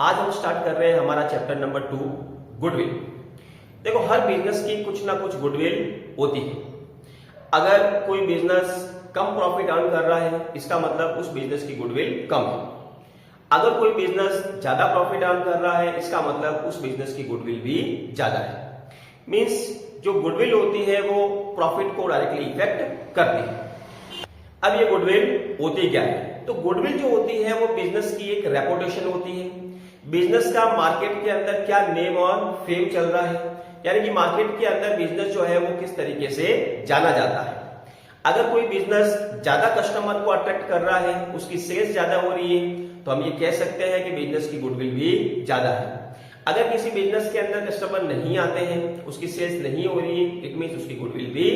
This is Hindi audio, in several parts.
आज हम स्टार्ट कर रहे हैं हमारा चैप्टर नंबर 2 गुडविल। देखो, हर बिजनेस की कुछ ना कुछ गुडविल होती है। अगर कोई बिजनेस कम प्रॉफिट अर्न कर रहा है, इसका मतलब उस बिजनेस की गुडविल कम है। अगर कोई बिजनेस ज्यादा प्रॉफिट अर्न कर रहा है, इसका मतलब उस बिजनेस की गुडविल भी ज्यादा है। मींस जो गुडविल होती है वो प्रॉफिट को डायरेक्टली इफेक्ट करती है। अब ये गुडविल होती क्या है? तो गुडविल जो होती है वो बिजनेस की एक रेपुटेशन होती है। बिजनेस का मार्केट के अंदर क्या नेम और फेम चल रहा है, यानी कि मार्केट के अंदर बिजनेस जो है वो किस तरीके से जाना जाता है। अगर कोई बिजनेस ज्यादा कस्टमर को अट्रैक्ट कर रहा है, उसकी सेल्स ज्यादा हो रही है, तो हम ये कह सकते हैं कि बिजनेस की गुडविल भी ज्यादा है। अगर किसी बिजनेस के अंदर कस्टमर नहीं आते हैं, उसकी सेल्स नहीं हो रही है, इट मींस उसकी गुडविल भी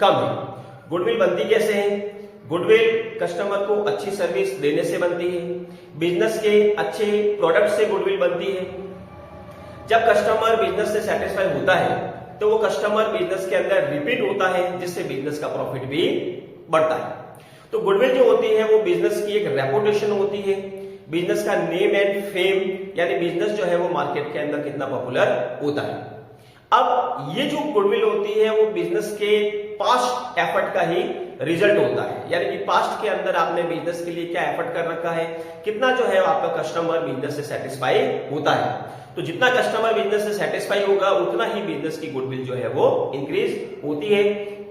कम है। गुडविल बनती कैसे है? गुडविल कस्टमर को अच्छी सर्विस देने से बनती है, बिजनेस के अच्छे प्रोडक्ट से गुडविल बनती है। जब कस्टमर बिजनेस से सेटिस्फाई होता है तो वो कस्टमर बिजनेस के अंदर रिपीट होता है, जिससे बिजनेस का प्रॉफिट भी बढ़ता है। तो गुडविल जो होती है वो बिजनेस की एक रेपुटेशन होती है, बिजनेस का नेम एंड फेम, यानी बिजनेस जो है वो मार्केट के अंदर कितना पॉपुलर होता है। अब ये जो गुडविल होती है वो बिजनेस के पास्ट एफर्ट का ही रिजल्ट होता है, यानी कि पास्ट के अंदर आपने बिजनेस के लिए क्या एफर्ट कर रखा है, कितना जो है आपका कस्टमर बिजनेस से सेटिस्फाई होता है। तो जितना कस्टमर बिजनेस से सेटिस्फाई होगा उतना ही बिजनेस की गुडविल जो है वो इंक्रीज होती है।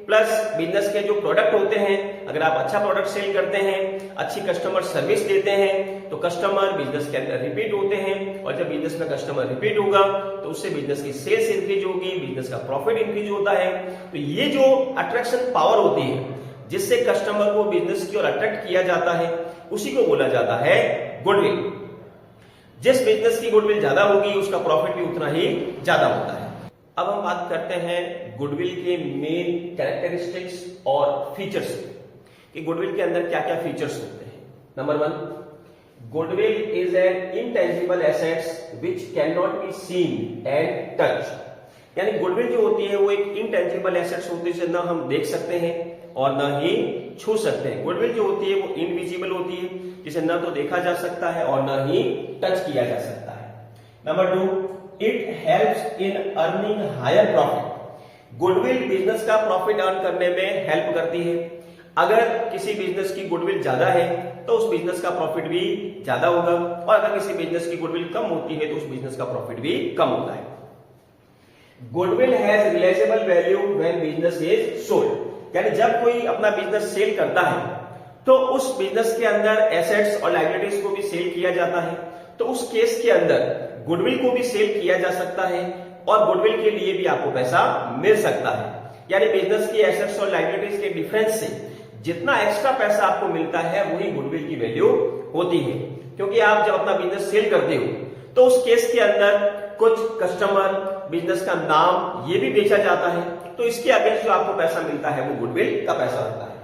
प्लस बिजनेस के जो प्रोडक्ट होते हैं, अगर आप अच्छा प्रोडक्ट सेल करते हैं, अच्छी कस्टमर सर्विस देते हैं, तो कस्टमर बिजनेस के अंदर रिपीट होते हैं, और जब बिजनेस में कस्टमर रिपीट होगा तो उससे बिजनेस की सेल्स इंक्रीज होगी, बिजनेस का प्रॉफिट इंक्रीज होता है। तो ये जो अट्रैक्शन पावर होती है जिससे कस्टमर को बिजनेस की ओर अट्रैक्ट किया जाता है, उसी को बोला जाता है गुडविल। जिस बिजनेस की गुडविल ज्यादा होगी उसका प्रॉफिट भी उतना ही ज्यादा होता है। अब हम बात करते हैं गुडविल के मेन कैरेक्टरिस्टिक्स और फीचर्स कि गुडविल के अंदर क्या क्या फीचर्स होते हैं। Number 1, goodwill is an intangible assets which can not be seen and touch. यानी गुडविल जो होती है वो एक इंटेंजिबल एसेट्स होती है जिसे ना हम देख सकते हैं और ना ही छू सकते हैं। गुडविल जो होती है वो इनविजिबल होती है, जिसे ना तो देखा जा सकता है और ना ही टच किया जा सकता है। Number 2, it helps in earning higher profit. Goodwill business का प्रॉफिट अर्न करने में हेल्प करती है। अगर किसी बिजनेस की गुडविल ज्यादा है तो उस बिजनेस का प्रॉफिट भी ज्यादा होगा, और अगर किसी बिजनेस की गुडविल कम होती है तो उस बिजनेस का प्रॉफिट भी कम होता है। Goodwill has realisable value when business is sold. यानी जब कोई अपना बिजनेस सेल करता है तो उस बिजनेस के अंदर एसेट्स और लायबिलिटीज को भी सेल किया जाता है, तो उस केस के अंदर गुडविल को भी सेल किया जा सकता है और गुडविल के लिए भी आपको पैसा मिल सकता है। यानी बिजनेस की एसेट्स और लायबिलिटीज के डिफरेंस से जितना एक्स्ट्रा पैसा आपको मिलता है वही गुडविल की वैल्यू होती है। क्योंकि आप जब अपना बिजनेस सेल करते हो तो उस केस के अंदर कुछ कस्टमर, बिजनेस का नाम ये भी बेचा जाता है, तो इसके अगेंस्ट जो आपको पैसा मिलता है वो गुडविल का पैसा होता है।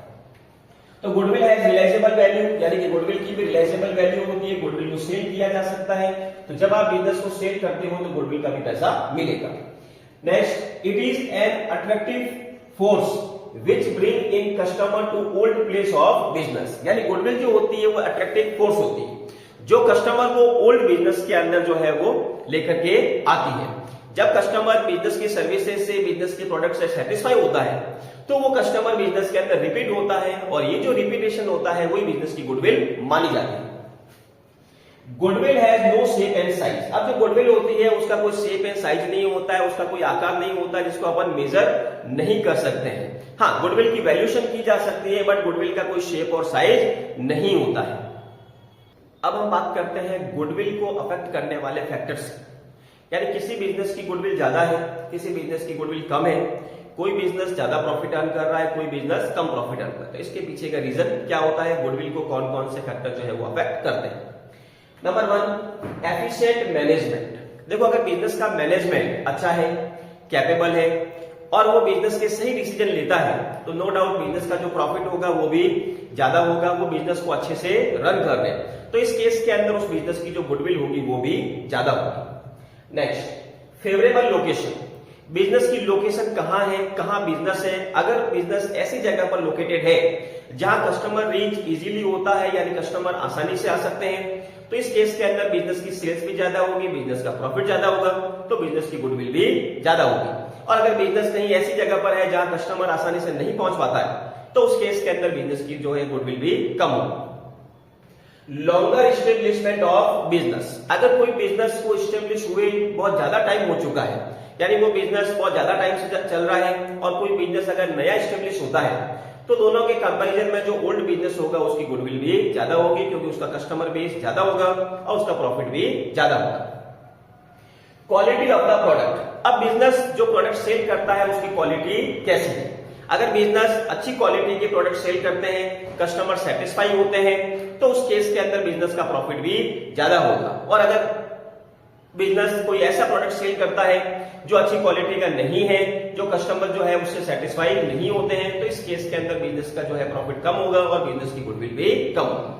तो गुडविल हैज रियलाइजेबल वैल्यू, यानी कि गुडविल की भी रियलाइजेबल वैल्यू होती है, गुडविल को सेल किया जा सकता है। तो जब आप बिजनेस को सेल करते हो तो गुडविल का भी पैसा मिलेगा। Next, it is an attractive force which bring in customer to old place of business. यानी गुडविल जो होती है वो अट्रैक्टिव फोर्स होती है जो कस्टमर को ओल्ड बिजनेस के अंदर जो है वो लेकर के आती है। जब कस्टमर बिजनेस की सर्विसेज से, बिजनेस के प्रोडक्ट से सेटिस्फाई होता है तो वो कस्टमर बिजनेस के अंदर रिपीट होता है, और ये जो रिपीटेशन होता है वही बिजनेस की गुडविल मानी जाती है। Goodwill has no shape and size. अब जो गुडविल होती है उसका कोई शेप एंड साइज नहीं होता है, उसका कोई आकार नहीं होता है जिसको अपन मेजर नहीं कर सकते हैं। हाँ, गुडविल की वैल्यूएशन की जा सकती है, बट गुडविल का कोई शेप और साइज नहीं होता है। अब हम बात करते हैं गुडविल को अफेक्ट करने वाले फैक्टर्स, यानी किसी बिजनेस की गुडविल ज्यादा है, किसी बिजनेस की गुडविल कम है, कोई बिजनेस ज्यादा प्रॉफिट अर्न कर रहा है, कोई बिजनेस कम प्रॉफिट अर्न कर रहा है। इसके पीछे का रीजन क्या होता है, गुडविल को कौन कौन से फैक्टर जो है वो अफेक्ट करते हैं। Number 1, efficient management. देखो, अगर बिजनेस का मैनेजमेंट अच्छा है, कैपेबल है और वो बिजनेस के सही डिसीजन लेता है तो नो डाउट बिजनेस का जो प्रॉफिट होगा वो भी ज्यादा होगा, वो बिजनेस को अच्छे से रन कर रहे हैं, तो इस केस के अंदर उस बिजनेस की जो गुडविल होगी वो भी ज्यादा होगी। Next, favourable location. बिजनेस की लोकेशन कहां है, कहां बिजनेस है। अगर बिजनेस ऐसी जगह पर लोकेटेड है जहां कस्टमर रीच इजीली होता है, यानी कस्टमर आसानी से आ सकते हैं, तो इस केस के अंदर बिजनेस की सेल्स भी ज्यादा होगी, बिजनेस का प्रॉफिट ज्यादा होगा, तो बिजनेस की गुडविल भी ज्यादा होगी। और अगर बिजनेस कहीं ऐसी जगह पर है जहां कस्टमर आसानी से नहीं पहुंच पाता है, तो उस केस के अंदर बिजनेस की जो है गुडविल भी कम होगी। लॉन्गर एस्टेब्लिशमेंट ऑफ बिजनेस, अगर कोई बिजनेस को एस्टेब्लिश हुए बहुत ज्यादा टाइम हो चुका है, यानी वो बिजनेस बहुत ज्यादा टाइम से चल रहा है, और कोई बिजनेस अगर नया एस्टेब्लिश होता है, तो दोनों के कंपैरिजन में जो ओल्ड बिजनेस होगा उसकी गुडविल भी ज्यादा होगी, क्योंकि उसका कस्टमर बेस ज्यादा होगा और उसका प्रॉफिट भी ज्यादा होगा। क्वालिटी ऑफ द प्रोडक्ट, अब बिजनेस जो प्रोडक्ट सेल करता है उसकी क्वालिटी कैसी है। अगर बिजनेस अच्छी क्वालिटी के प्रोडक्ट सेल करते हैं, कस्टमर सेटिस्फाई होते हैं, तो उस केस के अंदर बिजनेस का प्रॉफिट भी ज्यादा होगा। और अगर बिजनेस कोई ऐसा प्रोडक्ट सेल करता है जो अच्छी क्वालिटी का नहीं है, जो कस्टमर जो है उससे सेटिस्फाई नहीं होते हैं, तो इस केस के अंदर बिजनेस का जो है प्रॉफिट कम होगा और बिजनेस की गुडविल भी कम होगी।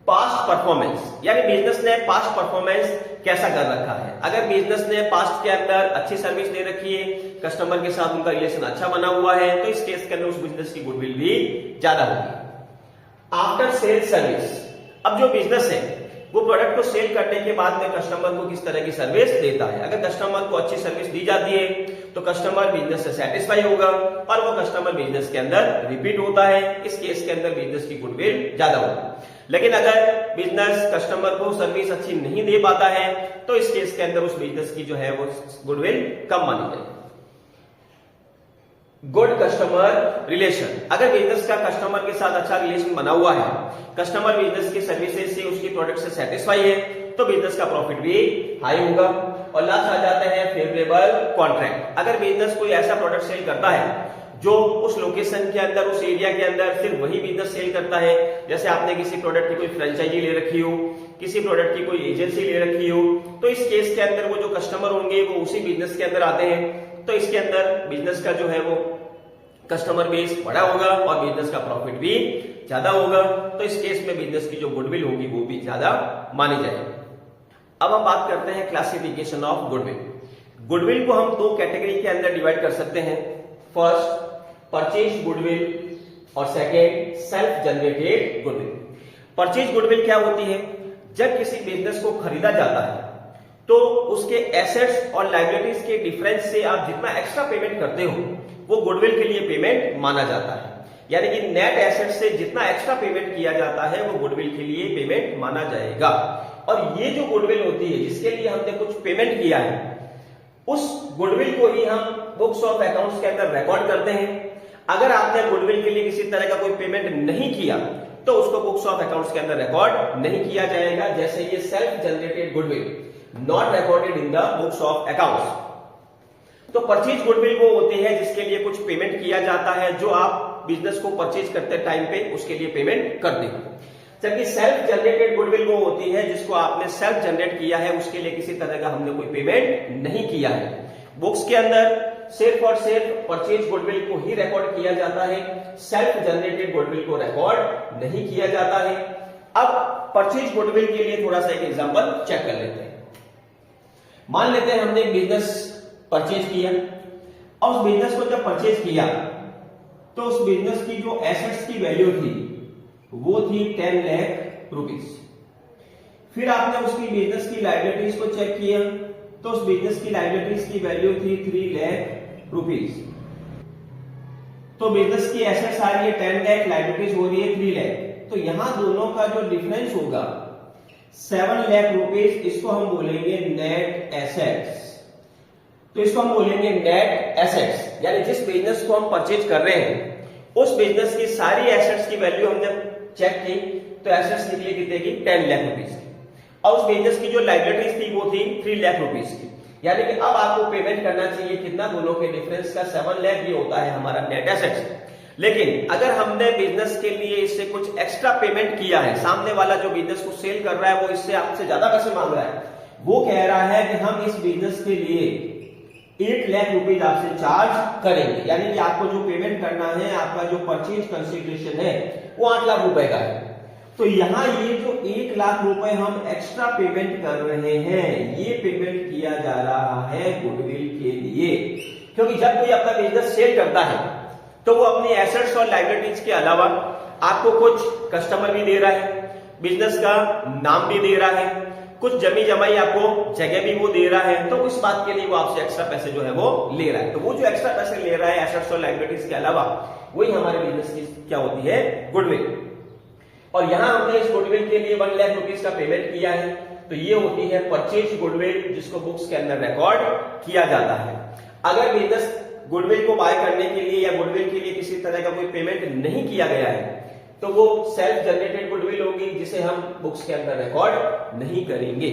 पास्ट परफॉर्मेंस, यानी बिजनेस ने पास्ट परफॉर्मेंस कैसा कर रखा है। अगर बिजनेस ने पास्ट के अंदर अच्छी सर्विस दे रखी है, कस्टमर के साथ उनका रिलेशन अच्छा बना हुआ है, तो इस केस के अंदर उस बिजनेस की गुडविल भी ज्यादा होगी। आफ्टर सेल सर्विस, अब जो बिजनेस है वो प्रोडक्ट को सेल करने के बाद में कस्टमर को किस तरह की सर्विस देता है। अगर कस्टमर को अच्छी सर्विस दी जाती है तो कस्टमर बिजनेस से सेटिस्फाई होगा और वो कस्टमर बिजनेस के अंदर रिपीट होता है, इस केस के अंदर बिजनेस की गुडविल ज्यादा होगी। लेकिन अगर बिजनेस कस्टमर को सर्विस अच्छी नहीं दे पाता है, तो इस केस के अंदर उस बिजनेस की जो है वो गुडविल कम मानी जाएगी। गुड कस्टमर रिलेशन, अगर बिजनेस का कस्टमर के साथ अच्छा रिलेशन बना हुआ है, कस्टमर बिजनेस की सर्विसेज से उसकी प्रोडक्ट से सेटिस्फाई है, तो बिजनेस का प्रॉफिट भी हाई होगा। और लास्ट आ जाते हैं फेवरेबल कॉन्ट्रैक्ट, अगर बिजनेस कोई ऐसा प्रोडक्ट सेल करता है जो उस लोकेशन के अंदर, उस एरिया के अंदर सिर्फ वही बिजनेस सेल करता है, जैसे आपने किसी प्रोडक्ट की कोई फ्रेंचाइजी ले रखी हो, किसी प्रोडक्ट की कोई एजेंसी ले रखी हो, तो इस केस के अंदर वो जो कस्टमर होंगे वो उसी बिजनेस के अंदर आते हैं, तो इसके अंदर बिजनेस का जो है वो कस्टमर बेस बड़ा होगा और बिजनेस का प्रॉफिट भी ज्यादा होगा, तो इस केस में बिजनेस की जो गुडविल होगी वो भी ज्यादा मानी जाएगी। अब हम बात करते हैं क्लासिफिकेशन ऑफ गुडविल। गुडविल को हम दो कैटेगरी के अंदर डिवाइड कर सकते हैं। फर्स्ट परचेज गुडविल और second self generated goodwill. Purchase goodwill क्या होती है, जब किसी बिजनेस को खरीदा जाता है तो उसके एसेट्स और लायबिलिटीज के डिफरेंस से आप जितना एक्स्ट्रा पेमेंट करते हो वो गुडविल के लिए पेमेंट माना जाता है। यानी कि नेट एसेट से जितना एक्स्ट्रा पेमेंट किया जाता है वो गुडविल के लिए पेमेंट माना जाएगा। और ये जो गुडविल होती है जिसके लिए हमने कुछ पेमेंट किया है, उस गुडविल को ही हम बुक्स ऑफ अकाउंट्स के अंदर रिकॉर्ड करते हैं। अगर आपने गुडविल के लिए किसी तरह का कोई पेमेंट नहीं किया तो उसको बुक्स ऑफ अकाउंट्स के अंदर रिकॉर्ड नहीं किया जाएगा। जैसे ये self generated goodwill not recorded in the books of accounts. तो परचेज गुडविल वो होती है जिसके लिए कुछ पेमेंट किया जाता है, जो आप बिजनेस को परचेज करते टाइम पे उसके लिए पेमेंट करते हो। जबकि सेल्फ जनरेटेड गुडविल वो होती है जिसको आपने सेल्फ जनरेट किया है, उसके लिए किसी तरह का हमने कोई पेमेंट नहीं किया है। बुक्स के अंदर सिर्फ और सिर्फ परचेज गुडविल को ही रिकॉर्ड किया जाता है, सेल्फ जनरेटेड गुडविल को रिकॉर्ड नहीं किया जाता है। अब परचेज गुडविल के लिए थोड़ा सा एक एग्जांपल चेक कर लेते हैं। मान लेते हैं हमने एक बिजनेस परचेज किया और उस बिजनेस को जब परचेज किया तो उस बिजनेस की जो एसेट्स की वैल्यू थी वो थी 10 लाख रुपीस। फिर आपने उसकी बिजनेस की लायबिलिटीज को चेक किया तो उस बिजनेस की लायबिलिटीज की वैल्यू थी 3 लाख रुपीस। तो बिजनेस की एसेट्स आ रही है 10 लाख, लायबिलिटीज हो रही है 3 लाख, तो यहां दोनों का जो डिफरेंस होगा 7 लाख रुपीस, इसको हम बोलेंगे नेट एसेट्स। तो इसको हम बोलेंगे नेट एसेट्स, यानी जिस बिजनेस को हम परचेज कर रहे हैं उस बिजनेस की सारी एसेट्स की वैल्यू हमने चेक की तो एसेट्स निकली कितने की 10 लाख रुपीस की, और उस बिजनेस की जो लायबिलिटीज थी वो थी 3 लाख रुपीस की। यानी कि अब आपको पेमेंट करना चाहिए कितना, दोनों के डिफरेंस का 7 लाख, ये होता है हमारा नेट एसेट्स। लेकिन अगर हमने बिजनेस के लिए इससे कुछ एक्स्ट्रा पेमेंट किया है, सामने वाला जो बिजनेस को सेल कर रहा है वो इससे आपसे ज्यादा पैसे मांग रहा है, वो कह रहा है कि हम इस बिजनेस के लिए 8 लाख रुपीज आपसे चार्ज करेंगे, यानी कि आपको जो पेमेंट करना है, आपका जो परचेज कंसिडरेशन है वो 8 लाख रुपए का है। तो यहां ये जो 1 लाख रुपए हम एक्स्ट्रा पेमेंट कर रहे हैं, ये पेमेंट किया जा रहा है गुडविल के लिए। क्योंकि जब कोई अपना बिजनेस सेल करता है तो वो अपनी एसेट्स और लायबिलिटीज के अलावा आपको कुछ कस्टमर भी दे रहा है, बिजनेस का नाम भी दे रहा है, कुछ जमी जमाई आपको जगह भी वो दे रहा है, तो इस बात के लिए वो आपसे एक्स्ट्रा पैसे जो है वो ले रहा है। तो वो जो एक्स्ट्रा पैसे ले रहा है एसेट्स और लायबिलिटीज के अलावा, वही हमारे बिजनेस की क्या होती है, गुडविल। और यहां हमने इस गुडविल के लिए 1 लाख रुपीज का पेमेंट किया है, तो ये होती है परचेज गुडविल, जिसको बुक्स के अंदर रिकॉर्ड किया जाता है। अगर बिजनेस गुडविल को बाय करने के लिए या गुडविल के लिए किसी तरह का कोई पेमेंट नहीं किया गया है, तो वो सेल्फ जनरेटेड गुडविल होगी, जिसे हम बुक्स के अंदर रिकॉर्ड नहीं करेंगे।